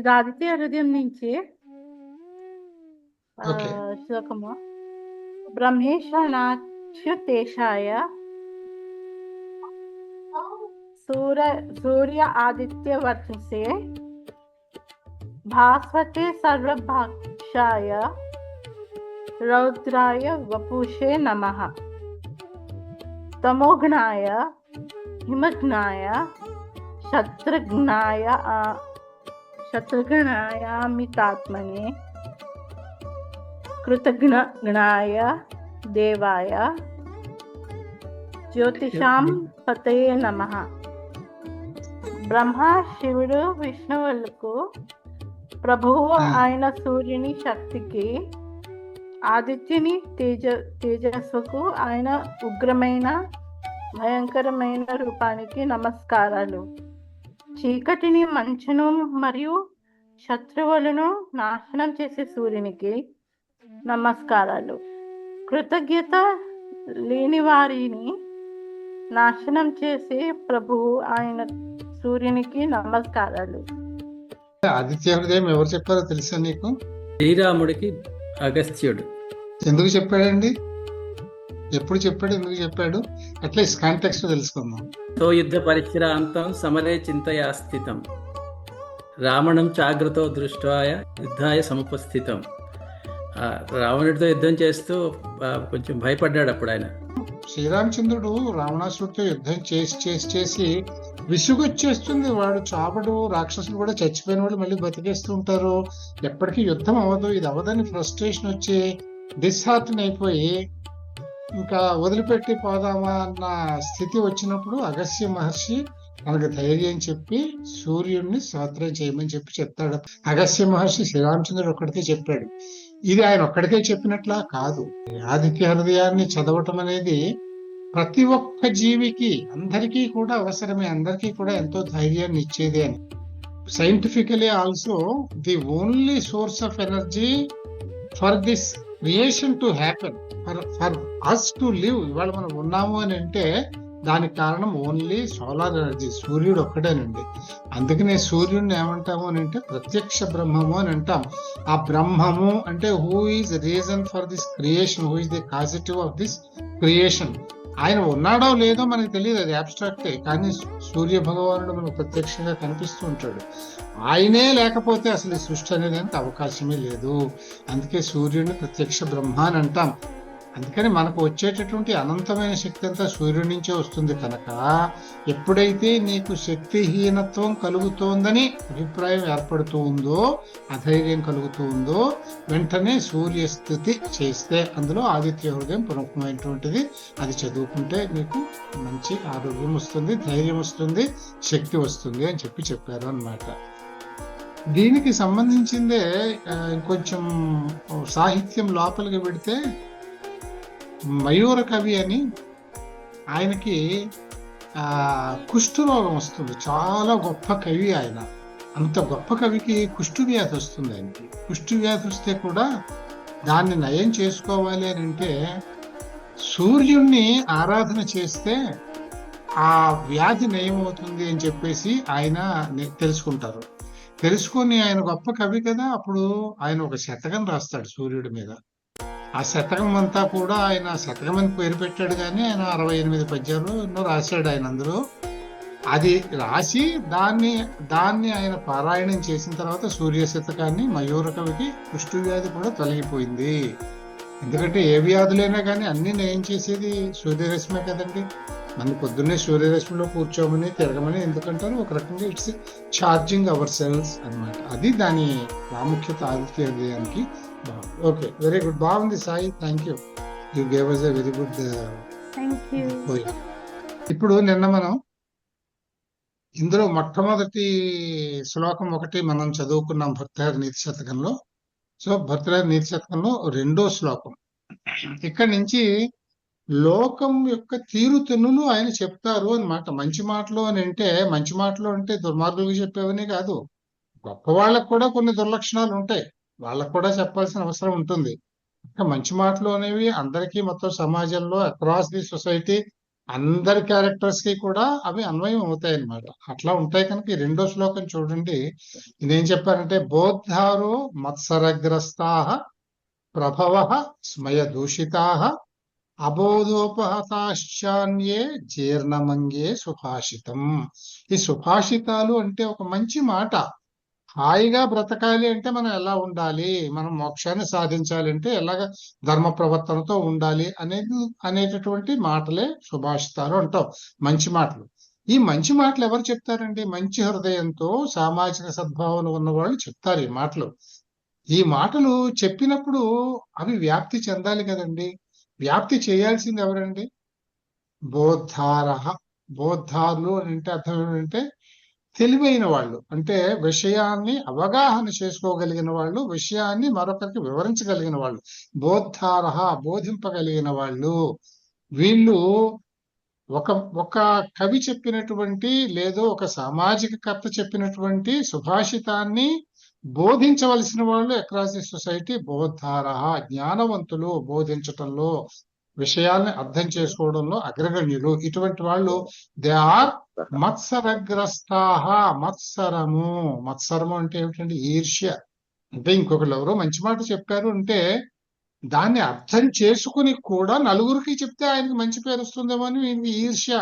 ఇది ఆదిత్య హృదయం నుంచి ఓకే. శ్లోకము. బ్రహ్మేశానాచ్యుతేశాయ సూర్య ఆదిత్య వర్చసే భాస్వతే సర్వభక్షాయ రౌద్రాయ వపుషే నమః తమోఘ్నాయ హిమఘ్నాయ శత్రుఘ్నాయామితాత్మనే కృతఘ్నాయ దేవాయ జ్యోతిషాం పతయే నమః. బ్రహ్మ శివుడు విష్ణువులకు ప్రభువు ఆయన సూర్యుని శక్తికి, ఆదిత్యుని తేజస్సుకు, ఆయన ఉగ్రమైన భయంకరమైన రూపానికి నమస్కారాలు. చీకటిని, మంచును మరియు శత్రువులను నాశనం చేసే సూర్యునికి నమస్కారాలు. కృతజ్ఞత లేని వారిని నాశనం చేసే ప్రభువు ఆయన సూర్యునికి నమస్కారాలు. ఆదిత్య హృదయం ఎవరు చెప్పారో తెలుసా నీకు? శ్రీరాముడికి అగస్త్యుడు. ఎందుకు చెప్పాడండి? ఎప్పుడు చెప్పాడు? ఎందుకు చెప్పాడు? అట్లీస్ట్ కాంటెక్స్ట్ తెలుసుకుందాం. తో యుద్ధ పరిశ్రాంతం సమరే చింతయా స్థితం రావణం చాగ్రతో దృష్టాయ యుద్ధాయ సముపస్థితం. రావణుడితో యుద్ధం చేస్తూ కొంచెం భయపడ్డాడు అప్పుడు ఆయన. శ్రీరామచంద్రుడు రావణాసుడితో యుద్ధం చేసి విసుగొచ్చేస్తుంది. వాడు చాపడు, రాక్షసులు కూడా చచ్చిపోయిన వాళ్ళు మళ్ళీ బతికేస్తూ ఉంటారు, ఎప్పటికీ యుద్ధం అవ్వదు, ఇది అవ్వదని ఫ్రస్ట్రేషన్ వచ్చి డిస్హార్టన్ అయిపోయి ఇంకా వదిలిపెట్టి పోదామా అన్న స్థితి వచ్చినప్పుడు అగస్త్య మహర్షి మనకు ధైర్యం చెప్పి సూర్యుడిని స్తోత్రం చేయమని చెప్తాడు. అగస్త్య మహర్షి శ్రీరామచంద్రుడు ఒక్కడికే చెప్పాడు. ఇది ఆయన ఒక్కడికే చెప్పినట్లా కాదు. ఆదిత్య హృదయాన్ని చదవటం అనేది ప్రతి ఒక్క జీవికి, అందరికీ కూడా అవసరమే, అందరికీ కూడా ఎంతో ధైర్యాన్ని ఇచ్చేది అని. Scientifically also the only source of energy for this creation to happen, for us to live. ఇవాళ మనం ఉన్నాము అని అంటే దానికి కారణం ఓన్లీ సోలార్ ఎనర్జీ, సూర్యుడు ఒక్కడేనండి. అందుకనే సూర్యుడిని ఏమంటాము అని అంటే ప్రత్యక్ష బ్రహ్మము అని అంటాం. ఆ బ్రహ్మము అంటే who is reason for this creation, who is the causative of this creation. ఆయన ఉన్నాడో లేదో మనకు తెలియదు, అది అబ్స్ట్రాక్టే. కానీ సూర్య భగవానుడు మనకు ప్రత్యక్షంగా కనిపిస్తూ ఉంటాడు. ఆయనే లేకపోతే అసలు ఈ సృష్టి అనేది అవకాశమే లేదు. అందుకే సూర్యుడిని ప్రత్యక్ష బ్రహ్మ అని అంటాం. అందుకని మనకు వచ్చేటటువంటి అనంతమైన శక్తి అంతా సూర్యుడి నుంచే వస్తుంది కనుక ఎప్పుడైతే నీకు శక్తిహీనత్వం కలుగుతోందని అభిప్రాయం ఏర్పడుతూ ఉందో, అధైర్యం కలుగుతూ ఉందో, వెంటనే సూర్యస్థుతి చేస్తే అందులో ఆదిత్య హృదయం ప్రముఖమైనటువంటిది. అది చదువుకుంటే మీకు మంచి ఆరోగ్యం వస్తుంది, ధైర్యం వస్తుంది, శక్తి వస్తుంది అని చెప్పారు అన్నమాట. దీనికి సంబంధించిందే ఇంకొంచెం సాహిత్యం లోపలికి పెడితే మయూర కవి అని, ఆయనకి కుష్ఠరోగం వస్తుంది. చాలా గొప్ప కవి ఆయన. అంత గొప్ప కవికి కుష్ఠు వ్యాధి వస్తుంది. ఆయనకి కుష్ఠు వ్యాధి వస్తే కూడా దాన్ని నయం చేసుకోవాలి అని అంటే సూర్యుణ్ణి ఆరాధన చేస్తే ఆ వ్యాధి నయం అవుతుంది అని చెప్పేసి ఆయన తెలుసుకుంటారు. తెలుసుకొని ఆయన గొప్ప కవి కదా, అప్పుడు ఆయన ఒక శతకం రాస్తాడు సూర్యుడి మీద. ఆ శతకం అంతా కూడా ఆయన శతకం అని పేరు పెట్టాడు, కానీ ఆయన 68 పద్యాలు ఎన్నో రాశాడు ఆయన. అందులో అది రాసి దాన్ని ఆయన పారాయణం చేసిన తర్వాత సూర్య శతకాన్ని మయూర కవికి కుష్ఠు వ్యాధి కూడా తొలగిపోయింది. ఎందుకంటే ఏ వ్యాధులైనా కానీ అన్ని నయం చేసేది సూర్యరశ్మే కదండి. మనం పొద్దున్నే సూర్యరశ్మిలో కూర్చోమని తిరగమని ఎందుకంటారు? ఒక రకంగా ఇట్స్ ఛార్జింగ్ అవర్ సెల్స్ అన్నమాట. అది దాని ప్రాముఖ్యత ఆదిత్య హృదయానికి. ఓకే, వెరీ గుడ్, బాగుంది Sai, thank you. You gave us a very good poet. ఇప్పుడు నిన్న మనం ఇందులో మొట్టమొదటి శ్లోకం ఒకటి మనం చదువుకున్నాం భర్తృహరి నీతి శతకంలో. సో భర్తృహరి నీతి శతకంలో 2వ శ్లోకం. ఇక్కడి నుంచి లోకం యొక్క తీరుతెన్నును ఆయన చెప్తారు అన్నమాట. మంచి మాటలు అని అంటే, మంచి మాటలు అంటే దుర్మార్గులకు చెప్పేవని కాదు, గొప్ప వాళ్ళకు కూడా కొన్ని దుర్లక్షణాలు ఉంటాయి, వాళ్ళకు కూడా చెప్పాల్సిన అవసరం ఉంటుంది. మంచి మాటలు అనేవి అందరికీ, మొత్తం సమాజంలో అక్రాస్ ది సొసైటీ అందరి క్యారెక్టర్స్ కి కూడా అవి అన్వయం అవుతాయి అన్నమాట. అట్లా ఉంటాయి కనుక ఈ రెండో శ్లోకం చూడండి. ఇదేం చెప్పారంటే బోద్ధారో మత్సరగ్రస్తాః ప్రభవః స్మయ దూషితాః అబోధోపహతాశ్చాన్యే జీర్ణమంగే సుభాషితం. ఈ సుభాషితాలు అంటే ఒక మంచి మాట. హాయిగా బ్రతకాలి అంటే మనం ఎలా ఉండాలి, మనం మోక్షాన్ని సాధించాలి అంటే ఎలాగ ధర్మ ప్రవర్తనతో ఉండాలి అనేటటువంటి మాటలే సుభాషితాలు అంటాం, మంచి మాటలు. ఈ మంచి మాటలు ఎవరు చెప్తారండి? మంచి హృదయంతో సామాజిక సద్భావన ఉన్న వాళ్ళు చెప్తారు ఈ మాటలు. ఈ మాటలు చెప్పినప్పుడు అవి వ్యాప్తి చెందాలి కదండి. వ్యాప్తి చేయాల్సింది ఎవరండి? బోద్ధారః. బోద్ధారులు అని అంటే అర్థం ఏంటంటే తెలివైన వాళ్ళు, అంటే విషయాన్ని అవగాహన చేసుకోగలిగిన వాళ్ళు, విషయాన్ని మరొకరికి వివరించగలిగిన వాళ్ళు. బోద్ధారః, బోధింపగలిగిన వాళ్ళు. వీళ్ళు ఒక ఒక కవి చెప్పినటువంటి లేదో ఒక సామాజిక కర్త చెప్పినటువంటి సుభాషితాన్ని బోధించవలసిన వాళ్ళు అక్రాస్ ది సొసైటీ. బోద్ధారః, జ్ఞానవంతులు, బోధించటంలో విషయాల్ని అర్థం చేసుకోవడంలో అగ్రగణ్యులు. ఇటువంటి వాళ్ళు దే ఆర్ మత్సరగ్రస్తాః. మత్సరము అంటే ఏమిటండి? ఈర్ష్య. అంటే ఇంకొకళ్ళు ఎవరో మంచి మాట చెప్పారు అంటే దాన్ని అర్థం చేసుకుని కూడా నలుగురికి చెప్తే ఆయనకి మంచి పేరు వస్తుందేమో అని వీరికి ఈర్ష్య.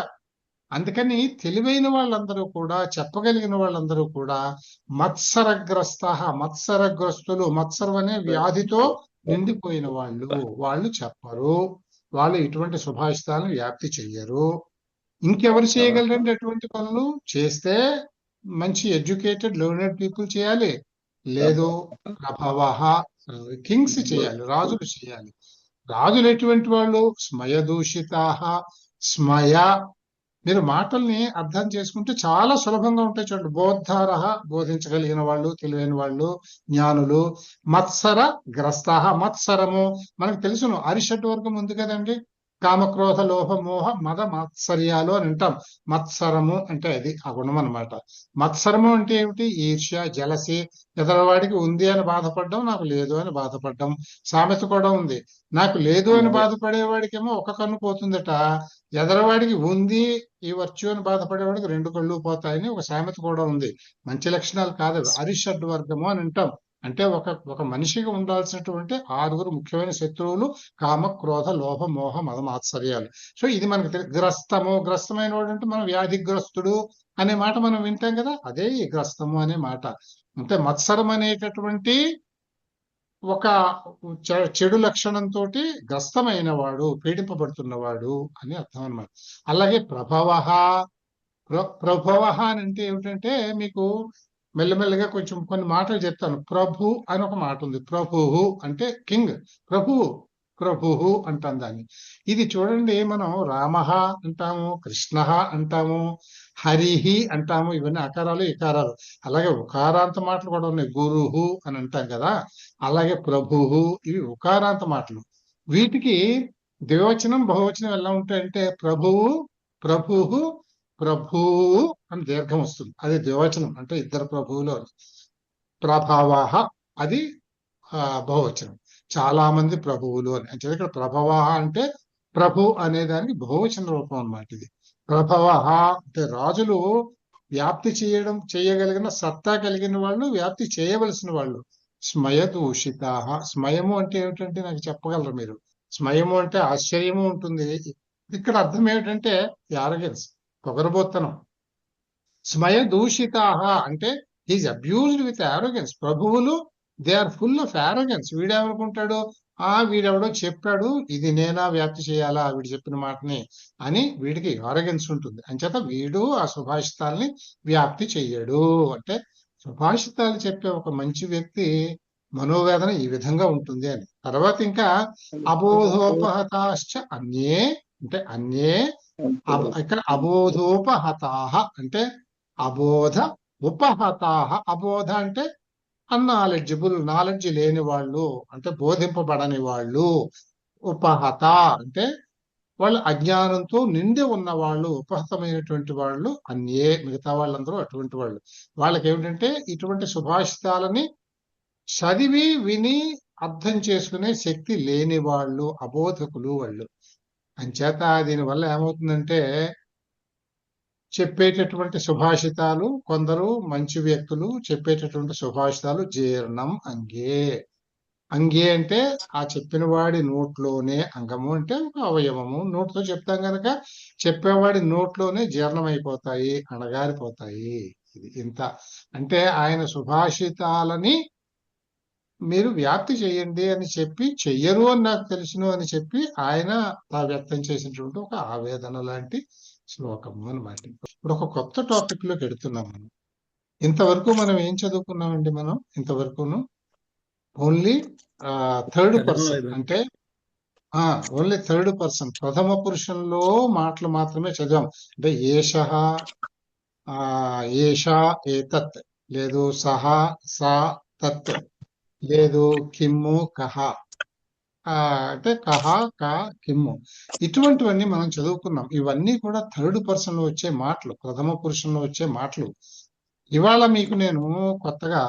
అందుకని తెలివైన వాళ్ళందరూ కూడా, చెప్పగలిగిన వాళ్ళందరూ కూడా మత్సరగ్రస్తాః, మత్సరగ్రస్తులు. మత్సరం అనే వ్యాధితో నిండిపోయిన వాళ్ళు చెప్పరు. వాళ్ళు ఇటువంటి సుభాషితాలను వ్యాప్తి చెయ్యరు. ఇంకెవరు చేయగలరండి అటువంటి పనులు? చేస్తే మంచి ఎడ్యుకేటెడ్ లెర్నెడ్ పీపుల్ చేయాలి, లేదు ప్రభవః, కింగ్స్ చేయాలి, రాజులు చేయాలి. రాజులు ఎటువంటి వాళ్ళు? స్మయ దూషితాః. స్మయ, మీరు మాటల్ని అర్థం చేసుకుంటే చాలా సులభంగా ఉంటాయి చూడండి. బోద్ధారః, బోధించగలిగిన వాళ్ళు, తెలివైన వాళ్ళు, జ్ఞానులు. మత్సర గ్రస్తాః, మత్సరము మనకు తెలుసును, అరిషడ్ వర్గం ఉంది కదండి. కామక్రోధ లోభ మోహ మద మత్సర్యాలు అని అంటాం. మత్సరము అంటే అది ఆ గుణం అనమాట. మత్సరము అంటే ఏమిటి? ఈర్ష్య, జలసి. ఎదరవాడికి ఉంది అని బాధపడడం, నాకు లేదు అని బాధపడడం. సామెత కూడా ఉంది, నాకు లేదు అని బాధపడేవాడికేమో ఒక కన్ను పోతుందట, ఎదరవాడికి ఉంది ఈ వర్చ్యూ అని బాధపడేవాడికి రెండు కళ్ళు పోతాయని ఒక సామెత కూడా ఉంది. మంచి లక్షణాలు కాదు. అరిషడ్ వర్గము అని అంటాం. అంటే ఒక మనిషికి ఉండాల్సినటువంటి 6 ముఖ్యమైన శత్రువులు కామ క్రోధ లోభ మోహ మద మాత్సర్యాలు. సో ఇది మనకి గ్రస్తమైన వాడు అంటే మనం వ్యాధిగ్రస్తుడు అనే మాట మనం వింటాం కదా, అదే ఈ గ్రస్తము అనే మాట. అంటే మత్సరం అనేటటువంటి ఒక చెడు లక్షణంతో గ్రస్తమైన వాడు, పీడింపబడుతున్నవాడు అని అర్థం అన్నమాట. అలాగే ప్రభవః. ప్రభవః అని అంటే ఏమిటంటే మీకు మెల్లమెల్లగా కొంచెం కొన్ని మాటలు చెప్తాను. ప్రభు అని ఒక మాట ఉంది. ప్రభువు అంటే కింగ్. ప్రభువు అంటాం దాన్ని. ఇది చూడండి, మనం రామః అంటాము, కృష్ణః అంటాము, హరిహి అంటాము. ఇవన్నీ అకారాలు ఇకారాలు. అలాగే ఉకారాంత మాటలు కూడా ఉన్నాయి. గురుహు అని అంటాం కదా, అలాగే ప్రభువు, ఇవి ఉకారాంత మాటలు. వీటికి ద్వివచనం బహువచనం ఎలా ఉంటాయంటే ప్రభువు, ప్రభువు, ప్రభువు అని దీర్ఘం వస్తుంది, అది ద్వివచనం, అంటే ఇద్దరు ప్రభువులు అని. ప్రభవః అది బహువచనం, చాలా మంది ప్రభువులు అని. అంటే ఇక్కడ ప్రభవః అంటే ప్రభు అనే దానికి బహువచన రూపం అన్నమాట. ఇది ప్రభవః అంటే రాజులు వ్యాప్తి చేయగలిగిన సత్తా కలిగిన వాళ్ళు, వ్యాప్తి చేయవలసిన వాళ్ళు. స్మయ దూషితాః. స్మయము అంటే ఏమిటంటే నాకు చెప్పగలరు మీరు? స్మయము అంటే ఆశ్చర్యము ఉంటుంది. ఇక్కడ అర్థం ఏమిటంటే యారగెన్స్, పొగరబోత్తనం. స్మయ దూషితాః అంటే హీజ్ అబ్యూజ్డ్ విత్ యారోగెన్స్. ప్రభువులు they are full of arrogance. వీడేమనుకుంటాడు, వీడెవడో చెప్పాడు, ఇది నేనా వ్యాప్తి చేయాలా వీడు చెప్పిన మాటని అని వీడికి యారోగెన్స్ ఉంటుంది. అంచేత వీడు ఆ సుభాషితాల్ని వ్యాప్తి చెయ్యడు. అంటే సుభాషితాలు చెప్పే ఒక మంచి వ్యక్తి మనోవేదన ఈ విధంగా ఉంటుంది అని. తర్వాత ఇంకా అబోధోపహతాశ్చ అన్యే అంటే అన్యే. ఇక్కడ అబోధోపహతాః అంటే అబోధ ఉపహతాః. అబోధ అంటే అన్నాలెడ్జిబుల్, నాలెడ్జ్ లేని వాళ్ళు, అంటే బోధింపబడని వాళ్ళు. ఉపహత అంటే వాళ్ళు అజ్ఞానంతో నిండి ఉన్న వాళ్ళు, ఉపహతమైనటువంటి వాళ్ళు. అన్యే మిగతా వాళ్ళందరూ అటువంటి వాళ్ళు. వాళ్ళకి ఏమిటంటే ఇటువంటి సుభాషితాలని చదివి విని అర్థం చేసుకునే శక్తి లేని వాళ్ళు, అబోధకులు వాళ్ళు. అంచేత దీనివల్ల ఏమవుతుందంటే చెప్పేటటువంటి సుభాషితాలు, కొందరు మంచి వ్యక్తులు చెప్పేటటువంటి సుభాషితాలు జీర్ణం అంగే. అంగే అంటే ఆ చెప్పిన వాడి నోట్లోనే, అంగము అంటే ఒక అవయవము, నోటితో చెప్తాం కనుక చెప్పేవాడి నోట్లోనే జీర్ణమైపోతాయి, అణగారిపోతాయి. ఇది ఇంత అంటే ఆయన సుభాషితాలని మీరు వ్యాప్తి చేయండి అని చెప్పి, చెయ్యరు అని నాకు తెలుసును అని చెప్పి ఆయన వ్యక్తం చేసినటువంటి ఒక ఆవేదన లాంటి శ్లోకము అన్నమాట. ఇప్పుడు ఒక కొత్త టాపిక్ లోకి వెడుతున్నాం మనం. ఇంతవరకు మనం ఏం చదువుకున్నామండి? మనం ఇంతవరకును ఓన్లీ థర్డ్ ప్రథమ పర్సన్, విభక్తి. అంటే ఓన్లీ థర్డ్ పర్సన్ ప్రథమ పురుషంలో మాటలు మాత్రమే చదివాం. అంటే ఏషః, ఏషా, ఏతత్, లేదు సహ, సా, తత్, లేదు కిమ్ము, కహ, అంటే కహ, క, కిమ్ము, ఇటువంటివన్నీ మనం చదువుకున్నాం. ఇవన్నీ కూడా థర్డ్ పర్సన్ లో వచ్చే మాటలు, ప్రథమ పురుషంలో వచ్చే మాటలు. ఇవాళ మీకు నేను కొత్తగా,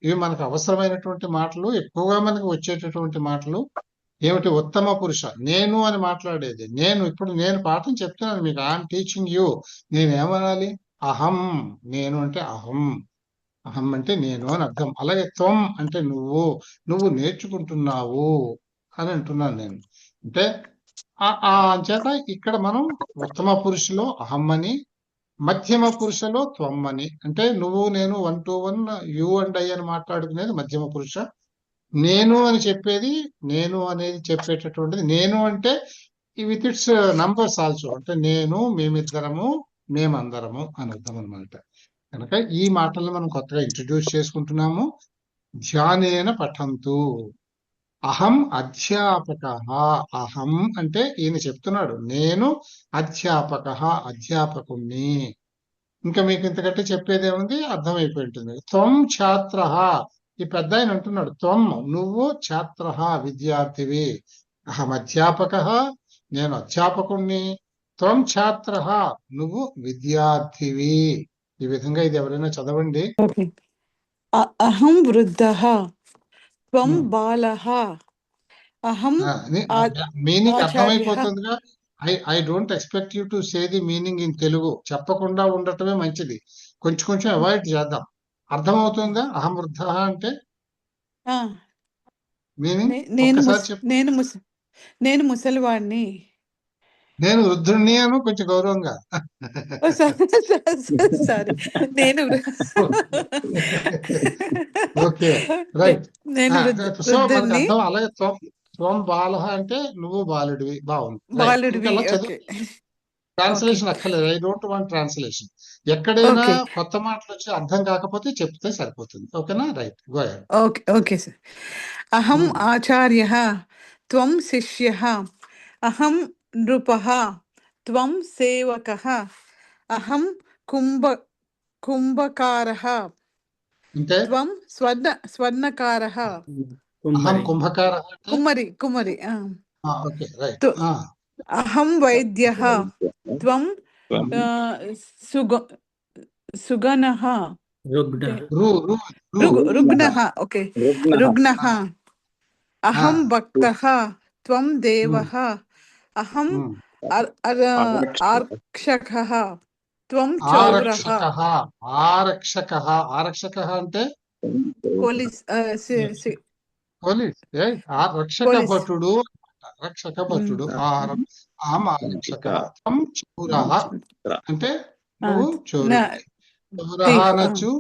ఇవి మనకు అవసరమైనటువంటి మాటలు, ఎక్కువగా మనకు వచ్చేటటువంటి మాటలు ఏమిటి? ఉత్తమ పురుష, నేను అని మాట్లాడేది. ఇప్పుడు నేను పాఠం చెప్తున్నాను మీకు, ఐఎమ్ టీచింగ్ యూ. నేనేమనాలి? అహం, నేను అంటే అహం, అహం అంటే నేను అని అర్థం. అలాగే త్వం అంటే నువ్వు నేర్చుకుంటున్నావు అని అంటున్నాను నేను. అంటే చేత ఇక్కడ మనం ఉత్తమ పురుషులో అహం అని, మధ్యమ పురుషలో త్వం అని, అంటే నువ్వు నేను 1 to 1 యు అండ్ ఐ అని మాట్లాడుకునేది మధ్యమ పురుష. నేను అని చెప్పేది, నేను అనేది చెప్పేటటువంటిది, నేను అంటే విత్ ఇట్స్ నంబర్స్ ఆల్సో, అంటే నేను, మేమిద్దరము, మేమందరము అని అర్థం అనమాట. కనుక ఈ మాటలను మనం కొత్తగా ఇంట్రడ్యూస్ చేసుకుంటున్నాము. ధ్యానేన పఠంతు. అహం అధ్యాపక. అహం అంటే ఈయన చెప్తున్నాడు, నేను అధ్యాపక, అధ్యాపకుణ్ణి. ఇంకా మీకు ఇంతకంటే చెప్పేది ఏముంది? అర్థమైపోయి ఉంటుంది. త్వం ఛాత్ర, ఈ పెద్ద ఆయన అంటున్నాడు, త్వం నువ్వు, ఛాత్ర విద్యార్థివి, అహం అధ్యాపక నేను అధ్యాపకుణ్ణి, త్వం ఛాత్ర నువ్వు విద్యార్థివి. ఈ విధంగా ఇది ఎవరైనా చదవండి. అహం వృద్ధః త్వం బాలః అహం మీనింగ్ ఆచార్యః. అర్థమైపోతుందిగా. I don't expect you to say the meaning in Telugu. చెప్పకుండా ఉండటమే మంచిది. కొంచెం అవాయిడ్ చేద్దాం. అర్థమవుతుందా? అహం వృద్ధ అంటే మీనింగ్ ఒక్కసారి చెప్పు. నేను ముసలివాడిని. నేను వృద్ధుణ్ణి అను కొంచెం గౌరవంగా. సారీ, నేను ఓకే, రైట్. నేను సో మనకు అర్థం. అలాగే త్వం బాలః అంటే నువ్వు బాలుడివి. బాగుంది. బాలుడివి. ట్రాన్స్లేషన్ అక్కర్లేదు. I don't want translation. ఎక్కడైనా కొత్త మాటలు వచ్చి అర్థం కాకపోతే చెప్తే సరిపోతుంది. ఓకేనా? Right, go ahead. Okay sir. అహం ఆచార్యః త్వం శిష్యః అహం నృపః త్వం సేవకః అహం కుంభకారః అంటే త్వం స్వర్ణకారః. అహం కుంభకార, కుమ్మరి. Okay, right. అహం వైద్యః త్వం సుగణః రుగ్ణః. ఓకే, రుగ్ణః. అహం భక్తః త్వం దేవః అహం ఆరక్షకః త్వం చౌరః. ఆరక్షక అంటే పోలీస్. రక్షక భటుడు. రక్షక భటుడు. అహం ఆరక్షక. త్వం చౌరః అంటే నువ్వు చోరుడివి. చౌరః అనొచ్చు,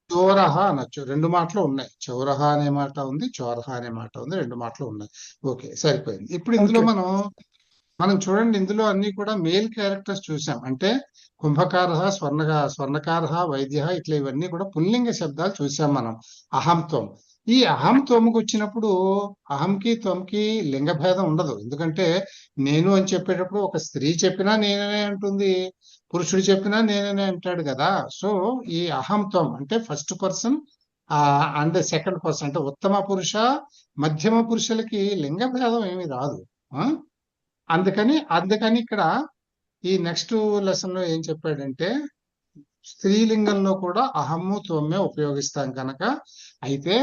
చోరః అనొచ్చు. రెండు మాటలు ఉన్నాయి. చౌరః అనే మాట ఉంది, చోరః అనే మాట ఉంది. రెండు మాటలు ఉన్నాయి. ఓకే, సరిపోయింది. ఇప్పుడు ఇందులో మనం చూడండి, ఇందులో అన్ని కూడా మేల్ క్యారెక్టర్స్ చూసాం. అంటే కుంభకార, స్వర్ణకార, వైద్య, ఇట్లా ఇవన్నీ కూడా పుల్లింగ శబ్దాలు చూసాం మనం. అహంత్వం. ఈ అహంత్వంకి వచ్చినప్పుడు అహంకి త్వంకి లింగ భేదం ఉండదు. ఎందుకంటే నేను అని చెప్పేటప్పుడు ఒక స్త్రీ చెప్పినా నేననే అంటుంది, పురుషుడు చెప్పినా నేననే అంటాడు కదా. సో ఈ అహంత్వం అంటే first person and second person, అంటే ఉత్తమ పురుష, మధ్యమ పురుషులకి లింగ భేదం ఏమీ రాదు. అందుకని ఇక్కడ ఈ నెక్స్ట్ లెసన్ లో ఏం చెప్పాడంటే, స్త్రీలింగంలో కూడా అహమ్ము త్వమ్మే ఉపయోగిస్తాం కనుక, అయితే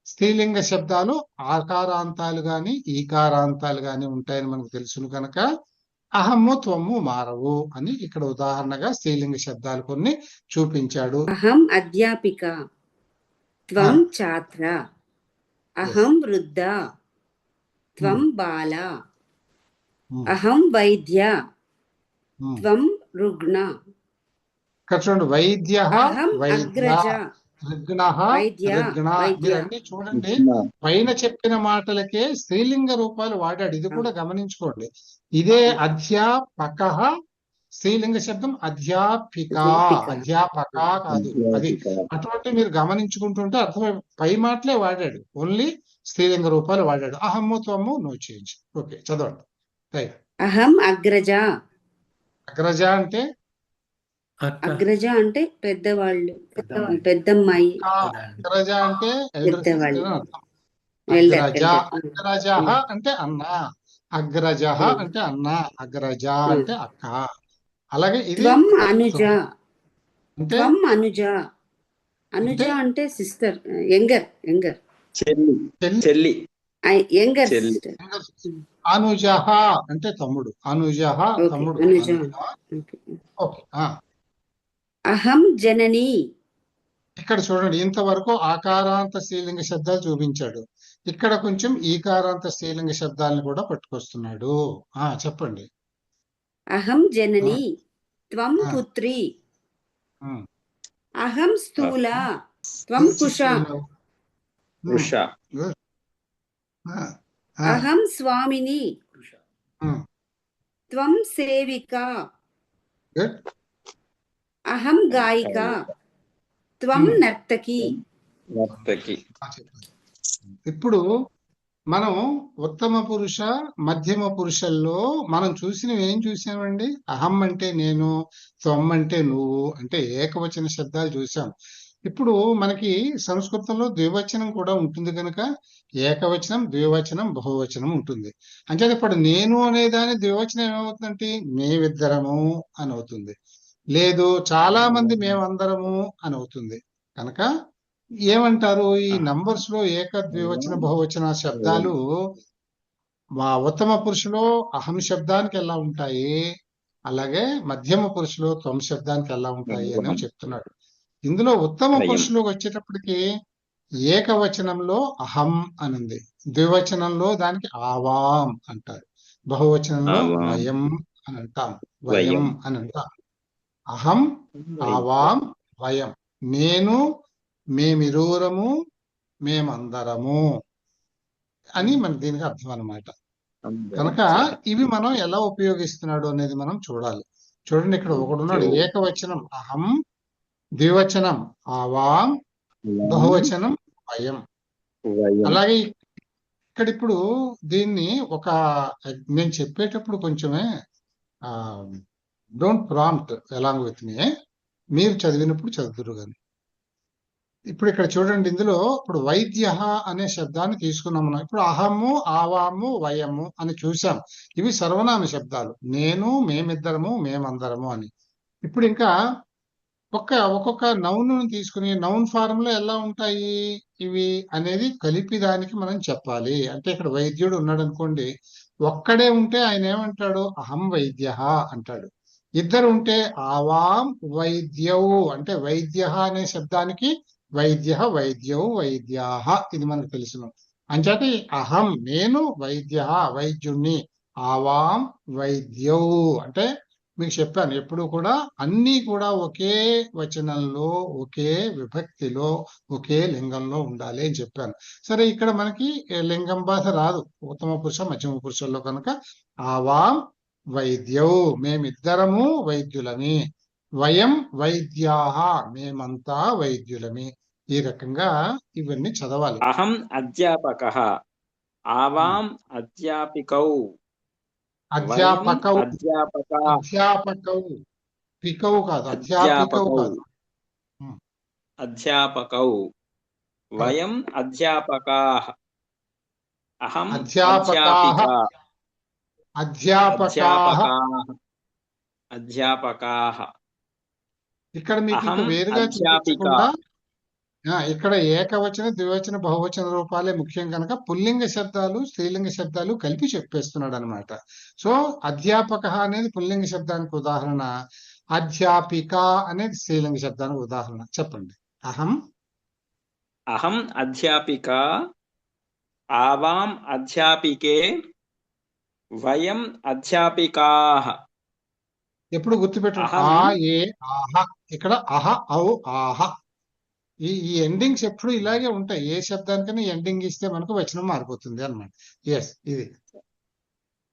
స్త్రీలింగ శబ్దాలు ఆకారాంతాలు గాని ఈకారాంతాలు గాని ఉంటాయని మనకు తెలుసును కనుక అహమ్ము త్వమ్ము మారవు అని ఇక్కడ ఉదాహరణగా స్త్రీలింగ శబ్దాలు కొన్ని చూపించాడు. అహం అధ్యాపిక, త్వం ఛాత్ర, అహం వృద్ధ, త్వం బాల, అహం వైద్య, త్వం రుగ్ణ, ఇక్కడ చూడండి వైద్య అహం వైద్య అగ్రజ, రుగ్ణ వైద్య, రుగ్ణ వైద్య. మీరన్నీ చూడండి పైన చెప్పిన మాటలకే స్త్రీలింగ రూపాలు వాడాడు. ఇది కూడా గమనించుకోండి. ఇదే అధ్యాపక స్త్రీలింగ శబ్దం అధ్యాపిక, అధ్యాపక కాదు. అది అటువంటి మీరు గమనించుకుంటుంటే అర్థమై పై మాటలే వాడాడు, ఓన్లీ స్త్రీలింగ రూపాలు వాడాడు. అహమ్ము త్వమ్ము నో చేంజ్. ఓకే, చదవండి. రైట్. అహం అగ్రజ. అగ్రజ అంటే అక్క అగ్రజ అంటే పెద్దవాళ్ళు, పెద్దమ్మాయి, అగ్రజ అంటే elder పెద్దవాళ్ళు. sister అని అర్థం. Elder, అగ్రజ, elder. అగ్రజ అంటే అన్న, అగ్రజ అంటే అన్న, అగ్రజ అంటే అక్క. అలాగే ఇది త్వం అనుజ, అంటే త్వం అనుజ. అనుజ అంటే? అంటే సిస్టర్, యంగర్, యంగర్, చెల్లి చెల్లి. చెల్లి యంగర్ చెల్లి. సిస్టర్. అనుజహ అంటే తమ్ముడు, అనుజహ ఓకే, తమ్ముడు. అనుజ. అనుజ. ఓకే. అహం జనని. ఇక్కడ చూడండి, ఇంతవరకు ఆకారాంత స్త్రీలింగ శబ్దాలు చూపించాడు. ఇక్కడ కొంచెం ఈకారాంత స్త్రీలింగ శబ్దాలను కూడా పట్టుకొస్తున్నాడు. చెప్పండి. అహం జనని, త్వం పుత్రి, ఉమ్. అహం స్థూల, త్వం కుశ, ఉష అహం స్వామిని, త్వం సేవిక, గుడ్. అహం గాయిక, త్వం నర్తకి. నర్తకి. ఇప్పుడు మనం ఉత్తమ పురుష మధ్యమ పురుషల్లో మనం చూసినవి ఏం చూసామండి? అహం అంటే నేను, త్వం అంటే నువ్వు, అంటే ఏకవచన శబ్దాలు చూసాం. ఇప్పుడు మనకి సంస్కృతంలో ద్వివచనం కూడా ఉంటుంది కనుక ఏకవచనం, ద్వివచనం, బహువచనం ఉంటుంది. అంటే ఇప్పుడు నేను అనే దాని ద్వివచనం ఏమవుతుందంటే మేమిద్దరము అని అవుతుంది, లేదు చాలా మంది మేమందరము అని అవుతుంది. కనుక ఏమంటారు, ఈ నంబర్స్ లో ఏక, ద్వివచన, బహువచన శబ్దాలు మా ఉత్తమ పురుషులో అహం శబ్దానికి ఎలా ఉంటాయి, అలాగే మధ్యమ పురుషులో త్వం శబ్దానికి ఎలా ఉంటాయి అని చెప్తున్నాడు. ఇందులో ఉత్తమ పురుషులోకి వచ్చేటప్పటికి ఏకవచనంలో అహం అని ఉంది, ద్వివచనంలో దానికి ఆవాం అంటారు, బహువచనంలో ఆవాం. వయం అని అంటాం, వయం అని అంటాం. అహం, ఆవాం, వయం, నేను, మేమిరువురము, మేమందరము అని మన దీనికి అర్థం అన్నమాట. కనుక ఇవి మనం ఎలా ఉపయోగిస్తున్నాడు అనేది మనం చూడాలి. చూడండి, ఇక్కడ ఒకడున్నాడు, ఏకవచనం అహం, ద్వివచనం ఆవాం, బహువచనం వయం. అలాగే ఇక్కడ ఇప్పుడు దీన్ని ఒక నేను చెప్పేటప్పుడు కొంచెమే don't prompt along with me, మీరు చదివినప్పుడు చదువుతురు కానీ. ఇప్పుడు ఇక్కడ చూడండి, ఇందులో ఇప్పుడు వైద్య అనే శబ్దాన్ని తీసుకున్నాం మనం. ఇప్పుడు అహము, ఆవాము, వయము అని చూసాం. ఇవి సర్వనామ శబ్దాలు, నేను, మేమిద్దరము, మేమందరము అని. ఇప్పుడు ఇంకా ఒక్కొక్క నౌన్ తీసుకుని నౌన్ ఫారం లో ఎలా ఉంటాయి ఇవి అనేది కలిపి దానికి మనం చెప్పాలి. అంటే ఇక్కడ వైద్యుడు ఉన్నాడు అనుకోండి, ఒక్కడే ఉంటే ఆయన ఏమంటాడు, అహం వైద్య అంటాడు. ఇద్దరు ఉంటే ఆవాం వైద్యవు అంటే వైద్య అనే శబ్దానికి వైద్య, వైద్యవు, వైద్యాహ, ఇది మనకు తెలుసును. అంచేత అహం నేను వైద్య, వైద్యుణ్ణి, ఆవాం వైద్యవు అంటే మీకు చెప్పాను, ఎప్పుడు కూడా అన్ని కూడా ఒకే వచనంలో, ఒకే విభక్తిలో, ఒకే లింగంలో ఉండాలి అని చెప్పాను. సరే, ఇక్కడ మనకి లింగం బాధ రాదు ఉత్తమ పురుష మధ్యమ పురుషుల్లో కనుక ఆవాం వైద్యవు మేమిద్దరము వైద్యులమి, వయం వైద్యాహ మేమంతా వైద్యులమి. ఈ రకంగా ఇవన్నీ చదవాలి. అహం అధ్యాపకః, ఆవాం అధ్యాపికౌ, అధ్యాపకౌ, అధ్యాపకా, అధ్యాపకౌ, పికౌ కాదు, అధ్యాపికౌ కాదు. అధ్యాపకౌ, వయం అధ్యాపకాః, అహం అధ్యాపకాః, అధ్యాపకాః. అధ్యాపకాః. ఇక్కడ మీకు అహం ఇంకా వేరుగా అధ్యాపిక. చూపించకుండా ఇక్కడ ఏకవచన ద్వివచన బహువచన రూపాలే ముఖ్యం కనుక పుల్లింగ శబ్దాలు స్త్రీలింగ శబ్దాలు కలిపి చెప్పేస్తున్నాడు అనమాట. సో అధ్యాపక అనేది పుల్లింగ శబ్దానికి ఉదాహరణ, అధ్యాపిక అనేది స్త్రీలింగ శబ్దానికి ఉదాహరణ. చెప్పండి. అహం అధ్యాపిక, ఆవాం అధ్యాపికే, వయం అధ్యాపికాః. ఎప్పుడు గుర్తుపెట్టండి, అహం. ఆ ఏ ఆహ, ఇక్కడ అహ ఔ ఆహ, ఈ ఎండింగ్స్ ఎప్పుడు ఇలాగే ఉంటాయి. ఏ శబ్దానికైనా ఎండింగ్ ఇస్తే మనకు వచనం మారిపోతుంది అన్నమాట. ఎస్, ఇది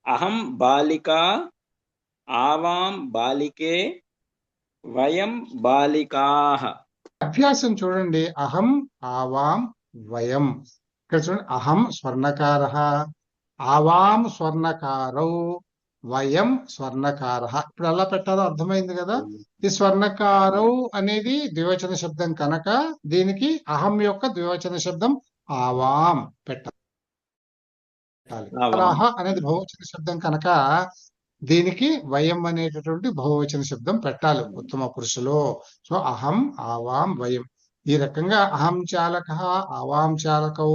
అహం బాలిక, ఆవాం బాలికే, వయం బాలికాః. అభ్యాసం చూడండి. అహం ఆవాం వయం. ఇక్కడ చూడండి, అహం స్వర్ణకారః, ఆవాం స్వర్ణకారౌ, వయం స్వర్ణకారః. ఇప్పుడు ఎలా పెట్టాలో అర్థమైంది కదా. ఈ స్వర్ణకారౌ అనేది ద్వివచన శబ్దం కనుక దీనికి అహం యొక్క ద్వివచన శబ్దం ఆవాం పెట్టాలి. ఆవాం. అహ అనేది బహువచన శబ్దం కనుక దీనికి వయం అనేటటువంటి బహువచన శబ్దం పెట్టాలి ఉత్తమ పురుషులో. సో అహం ఆవాం వయం, ఈ రకంగా అహం చాలక ఆవాం చాలకౌ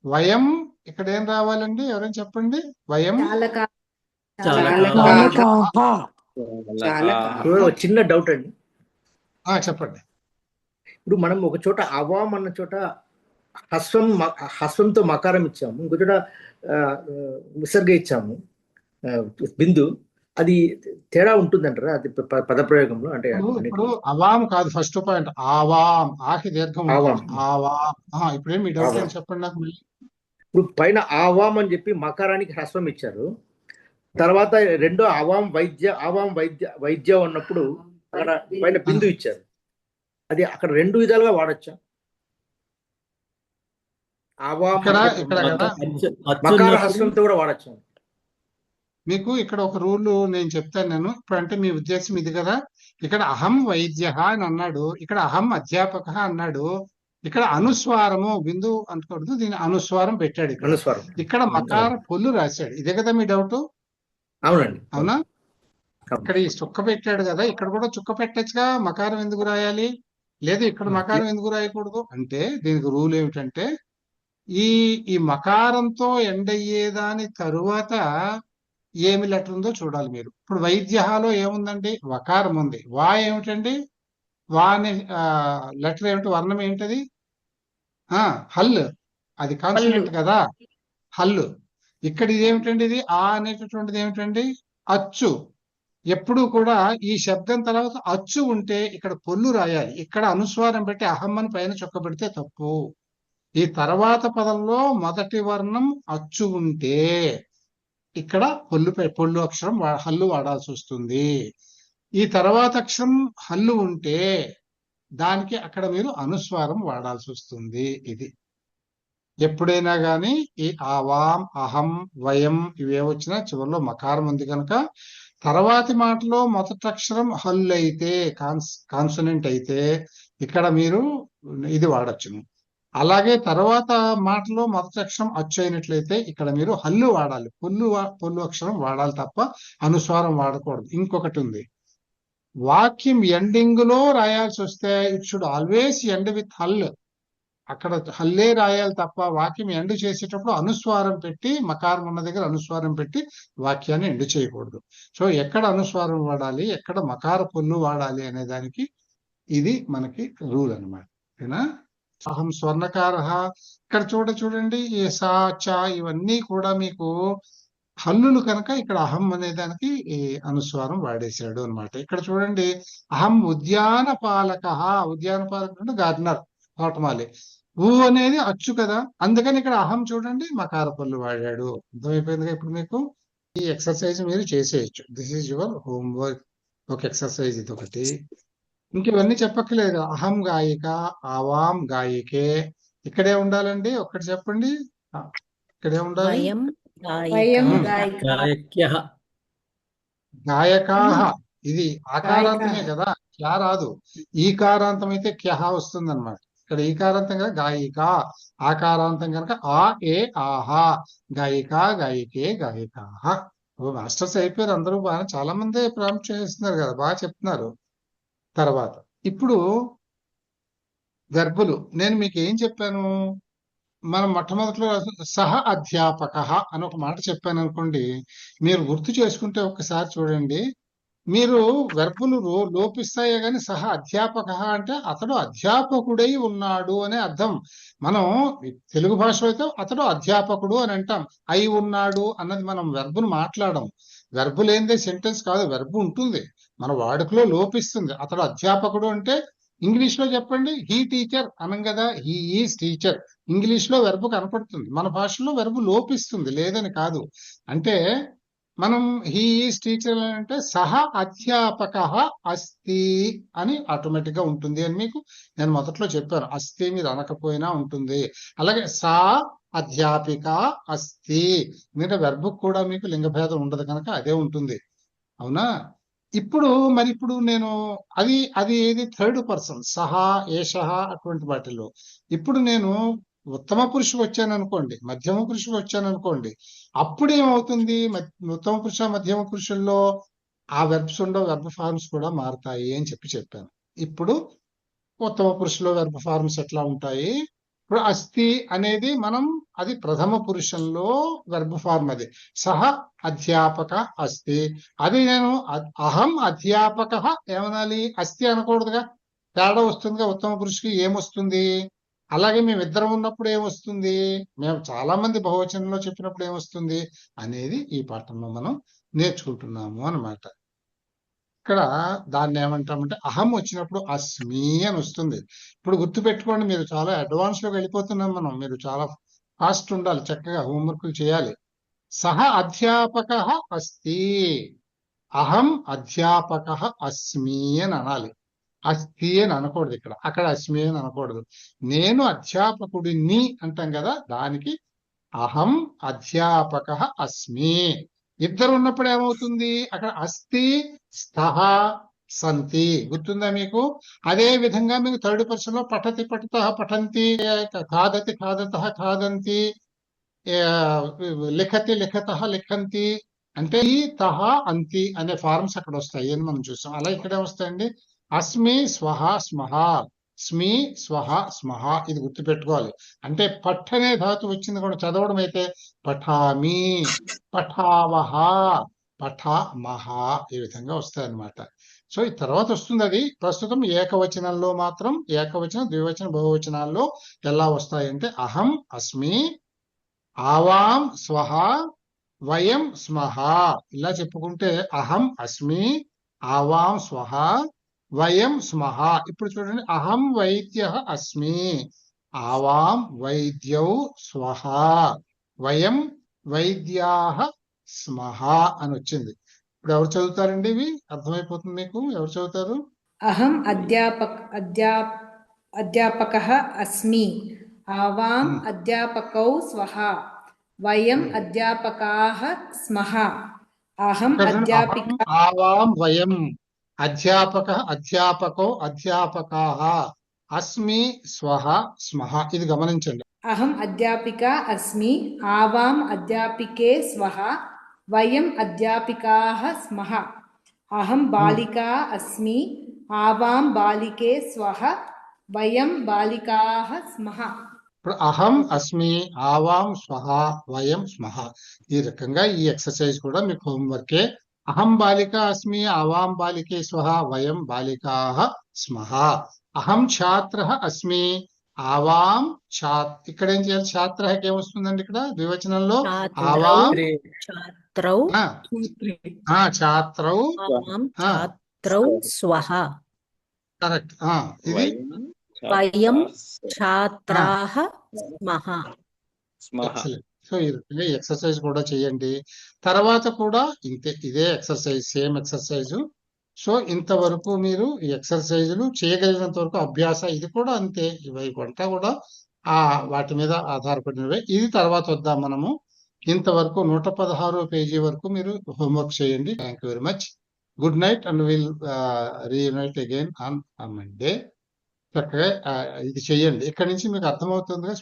వయం. ఇక్కడ ఏం రావాలండి, ఎవరైనా చెప్పండి. వయం చాలక ఇప్పుడు ఒక చిన్న డౌట్ అండి. చెప్పండి. ఇప్పుడు మనం ఒక చోట అవాం అన్న చోట హస్వంతో మకారం ఇచ్చాము, ఇంకో చోట విసర్గ ఇచ్చాము, బిందు. అది తేడా ఉంటుందంటారా అది పదప్రయోగంలో? అంటే ఇప్పుడు అవాం కాదు ఫస్ట్ పాయింట్, ఆవాం. ఆకి దీర్ఘం ఆవాం. ఆవాం. ఇప్పుడు మీ డౌట్ అని చెప్పండి నాకు మళ్ళీ. ఇప్పుడు పైన ఆవాం అని చెప్పి మకారానికి హ్రస్వం ఇచ్చారు, తర్వాత రెండో ఆవాం వైద్య అన్నప్పుడు అక్కడ పైన బిందు ఇచ్చారు. అది అక్కడ రెండు విధాలుగా వాడచ్చా? ఆవాం మకార హ్రస్వంతో కూడా వాడచ్చా? మీకు ఇక్కడ ఒక రూల్ నేను చెప్తాను నేను ఇప్పుడు. అంటే మీ ఉద్దేశం ఇది కదా, ఇక్కడ అహం వైద్య అని అన్నాడు, ఇక్కడ అహం అధ్యాపక అన్నాడు, ఇక్కడ అనుస్వారము బిందు అనకూడదు, దీని అనుస్వారం పెట్టాడు. ఇక్కడ మకార పొల్లు రాశాడు. ఇదే కదా మీ డౌట్? అవునండి. అవునా? ఇక్కడ ఈ చుక్క పెట్టాడు కదా, ఇక్కడ కూడా చుక్క పెట్టచ్చుగా. మకారం ఎందుకు రాయాలి? లేదు ఇక్కడ మకారం ఎందుకు రాయకూడదు అంటే దీనికి రూల్ ఏమిటంటే ఈ మకారంతో ఎండ్ అయ్యేదాని తరువాత ఏమి లెటర్ ఉందో చూడాలి మీరు. ఇప్పుడు వైద్యహాలో ఏముందండి? వకారం ఉంది. వా ఏమిటండి? వా అనే లెటర్ ఏమిటి? వర్ణం ఏంటది? హల్. అది కాన్సనెంట్ కదా, హల్లు. ఇక్కడ ఇది ఏమిటండి? ఇది ఆ అనేటటువంటిది ఏమిటండి? అచ్చు. ఎప్పుడు కూడా ఈ శబ్దం తర్వాత అచ్చు ఉంటే ఇక్కడ పొల్లు రాయాలి. ఇక్కడ అనుస్వారం పెట్టి అహం అని పైన చొక్క పెడితే తప్పు. ఈ తర్వాత పదంలో మొదటి వర్ణం అచ్చు ఉంటే ఇక్కడ పొల్లు అక్షరం హల్లు వాడాల్సి వస్తుంది. ఈ తర్వాత అక్షరం హల్లు ఉంటే దానికి అక్కడ మీరు అనుస్వారం వాడాల్సి వస్తుంది. ఇది ఎప్పుడైనా గాని ఈ ఆవాం అహం వయం ఇవే వచ్చినా చివరిలో మకారం ఉంది కనుక తర్వాతి మాటలో మొదటి అక్షరం హల్లు అయితే కాన్సనెంట్ అయితే ఇక్కడ మీరు ఇది వాడచ్చును. అలాగే తర్వాత మాటలో మొదటి అక్షరం అచ్చు అయినట్లయితే ఇక్కడ మీరు హల్లు వాడాలి, పొల్లు అక్షరం వాడాలి తప్ప అనుస్వారం వాడకూడదు. ఇంకొకటి ఉంది, వాక్యం ఎండింగ్ లో రాయాల్సి వస్తే it should always end with హల్. అక్కడ హల్లే రాయాలి తప్ప వాక్యం ఎండ్ చేసేటప్పుడు అనుస్వారం పెట్టి మకారం ఉన్న దగ్గర అనుస్వారం పెట్టి వాక్యాన్ని ఎండ్ చేయకూడదు. సో ఎక్కడ అనుస్వారం వాడాలి, ఎక్కడ మకార పొల్లు వాడాలి అనే దానికి ఇది మనకి రూల్ అనమాట. ఓకేనా? అహం స్వర్ణకార. ఇక్కడ చూడండి ఈ సా చా ఇవన్నీ కూడా మీకు హల్లులు కనుక ఇక్కడ అహం అనే దానికి ఈ అనుస్వారం వాడేశాడు అనమాట. ఇక్కడ చూడండి, అహం ఉద్యాన పాలక. ఉద్యాన పాలకుడు అంటే గార్డెనర్, తోటమాలి. ఊ అనేది అచ్చు కదా, అందుకని ఇక్కడ అహం చూడండి మకార పళ్ళు వాడాడు. అర్థమైపోయిందిగా ఇప్పుడు మీకు? ఈ ఎక్సర్సైజ్ మీరు చేసేయచ్చు. This is your homework. ఒక ఎక్సర్సైజ్ ఇది ఒకటి. ఇంకివన్నీ చెప్పక్కలేదు. అహం గాయిక, ఆవాం గాయికే. ఇక్కడే ఉండాలండి. ఒక్కటి చెప్పండి, ఇక్కడే ఉండాలి. గాయకాహ. ఇది ఆకారాంతమే కదా, క్యా రాదు. ఈకారాంతం అయితే క్యహ వస్తుంది అనమాట. ఇక్కడ ఈకారాంతం కదా గాయిక, ఆకారాంతం కనుక ఆ ఏ ఆహా. గాయిక గాయికే గాయికాహ. మాస్టర్స్ అయిపోయారు అందరూ, బాగా చాలా మంది ప్రాంప్ట్ చేస్తున్నారు కదా, బాగా చెప్తున్నారు. తర్వాత ఇప్పుడు వెర్బులు నేను మీకు ఏం చెప్పాను? మనం మొట్టమొదటిలో సహ అధ్యాపక అని ఒక మాట చెప్పాను అనుకోండి, మీరు గుర్తు చేసుకుంటే ఒక్కసారి చూడండి. మీరు వెర్బులు లోపిస్తాయే గాని సహ అధ్యాపక అంటే అతడు అధ్యాపకుడై ఉన్నాడు అనే అర్థం. మనం తెలుగు భాషలో అయితే అతడు అధ్యాపకుడు అని అంటాం. అయి ఉన్నాడు అన్నది మనం వెర్బును మాట్లాడడం. వెర్బు లేనిదే సెంటెన్స్ కాదు, వెర్బు ఉంటుంది, మన వాడుకలో లోపిస్తుంది. అతడు అధ్యాపకుడు అంటే ఇంగ్లీష్ లో చెప్పండి, హీ టీచర్ అనం కదా, హీ ఈజ్ టీచర్. ఇంగ్లీష్ లో వెర్బు కనపడుతుంది, మన భాషలో వెర్బు లోపిస్తుంది, లేదని కాదు. అంటే మనం హీ ఈజ్ టీచర్ అంటే సహ అధ్యాపక అస్తి అని ఆటోమేటిక్ గా ఉంటుంది అని మీకు నేను మొదట్లో చెప్పాను. అస్తి మీరు అనకపోయినా ఉంటుంది. అలాగే సా అధ్యాపిక అస్తి, ఎందుకంటే వెర్బు కూడా మీకు లింగభేదం ఉండదు కనుక అదే ఉంటుంది. అవునా? ఇప్పుడు నేను అది ఏది థర్డ్ పర్సన్, సహా ఏషహ అటువంటి వాటిలో. ఇప్పుడు నేను ఉత్తమ పురుషుడు వచ్చాను అనుకోండి, మధ్యమ పురుషుడు వచ్చాను అనుకోండి, అప్పుడు ఏమవుతుంది? ఉత్తమ పురుష మధ్యమ పురుషుల్లో ఆ వెర్బ్స్ ఉండవు, వెర్బ్ ఫార్మ్స్ కూడా మారుతాయి అని చెప్పాను. ఇప్పుడు ఉత్తమ పురుషులో వెర్బ్ ఫార్మ్స్ ఎట్లా ఉంటాయి? ఇప్పుడు అస్తి అనేది అది ప్రథమ పురుషంలో వెర్బ్ ఫార్మ్, అది సహ అధ్యాపక అస్తి. అది నేను అహం అధ్యాపక ఏమనాలి? అస్తి అనకూడదుగా, తేడా వస్తుందిగా. ఉత్తమ పురుషుకి ఏమొస్తుంది? అలాగే మేమిద్దరం ఉన్నప్పుడు ఏమొస్తుంది? మేము చాలా మంది బహువచనంలో చెప్పినప్పుడు ఏమొస్తుంది అనేది ఈ పాఠంలో మనం నేర్చుకుంటున్నాము అన్నమాట. ఇక్కడ దాన్ని ఏమంటామంటే అహం వచ్చినప్పుడు అస్మి అని వస్తుంది. ఇప్పుడు గుర్తు పెట్టుకోండి, మీరు చాలా అడ్వాన్స్ లోకి వెళ్ళిపోతున్నాం మనం, మీరు చాలా ఫాస్ట్ ఉండాలి, చక్కగా హోంవర్క్లు చేయాలి. సహ అధ్యాపక అస్తి, అహం అధ్యాపక అస్మి అని అనాలి. అస్తి అని అనకూడదు, అక్కడ అస్మి అని అనకూడదు. నేను అధ్యాపకుడిని అంటాం కదా, దానికి అహం అధ్యాపక అస్మి. ఇద్దరు ఉన్నప్పుడు ఏమవుతుంది? అక్కడ అస్తి స్థః సంతి. గుర్తుందా మీకు? అదే విధంగా మీకు థర్డ్ పర్సన్ లో పఠతి పఠితః పఠంతి, ఖాదతి ఖాదతః ఖాదంతి, లిఖతి లిఖతః లిఖంతి. అంటే ఈ తహ అంతి అనే ఫార్మ్స్ అక్కడ వస్తాయి అని మనం చూసాం. అలా ఇక్కడే వస్తాయండి. అస్మి స్వహ స్మహ, స్మి స్వహ స్మహ, ఇది గుర్తుపెట్టుకోవాలి. అంటే పఠ్ అనే ధాతు వచ్చింది కూడా చదవడం అయితే పఠామి, పఠావహ, పఠమహ, ఈ విధంగా వస్తాయన్నమాట. సో ఈ తర్వాత వస్తుంది అది. ప్రస్తుతం ఏకవచనంలో మాత్రం, ఏకవచనం ద్వివచన బహువచనాల్లో ఎలా వస్తాయంటే అహం అస్మి, ఆవాం స్వహ, వయం స్మహ, ఇలా చెప్పుకుంటే అహం అస్మి, ఆవాం స్వహ, వయం స్మహ. ఇప్పుడు చూడండి, అహం వైద్య అస్మి, ఆవాం వైద్యౌ స్వహ, వయం వైద్యాః స్మహ అని వచ్చింది. ఇప్పుడు ఎవరు చదువుతారండి? ఇవి అర్థమైపోతుంది మీకు? ఎవరు చదువుతారు? అహం అధ్యాపకః అస్మి, ఆవాం అధ్యాపకౌ స్వః, వయం అధ్యాపకాః స్మః, అహం అధ్యాపిక. ఆవాం వయం అధ్యాపక అధ్యాపకౌ అధ్యాపకాః, అస్మి స్వహ స్మహ, ఇది గమనించండి. అహం అధ్యాపిక అస్మి, ఆవాం అధ్యాపికే స్వః, వయం అధ్యాపికాః స్మః, అహం బాలికా అస్మి, ఆవాం బాలికే స్వః, వయం బాలికాః స్మః. ఇప్పుడు అహం అస్మి, ఆవాం స్వహ, వయం స్మహ. ఈ రకంగా ఈ ఎక్సర్సైజ్ కూడా మీకు హోంవర్కే. అహం బాలిక అస్మి, ఆవాం బాలికే స్వహ, వయం బాలికాః స్మహ. అహం ఛాత్ర అస్మి, ఆవాం ఇక్కడ ఏం చేయాలి? ఛాత్రకి ఏమొస్తుందండి ఇక్కడ ద్వివచనంలో? ఆవాం ఛాత్రౌ ఛాత్రౌ స్వః, కరెక్ట్. ఇది వయం ఛాత్రాః స్మః. సో ఈ రకంగా ఎక్సర్సైజ్ కూడా చేయండి. తర్వాత కూడా ఇదే ఎక్సర్సైజ్, సేమ్ ఎక్సర్సైజ్. సో ఇంతవరకు మీరు ఈ ఎక్సర్సైజులు చేయగలిగినంత వరకు అభ్యాస, ఇది కూడా అంతే. ఇవి వంట కూడా వాటి మీద ఆధారపడినవే. ఇది తర్వాత వద్దాం మనము. ఇంతవరకు 116 పేజీ వరకు మీరు హోంవర్క్ చేయండి. Thank you very much. Good night and will reunite again on Monday. చక్కగా ఇది చెయ్యండి. ఇక్కడ నుంచి మీకు అర్థమవుతుందిగా,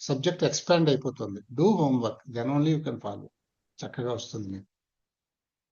సబ్జెక్ట్ ఎక్స్పాండ్ అయిపోతుంది. Do homework, then only you can follow. చక్కగా వస్తుంది మీకు.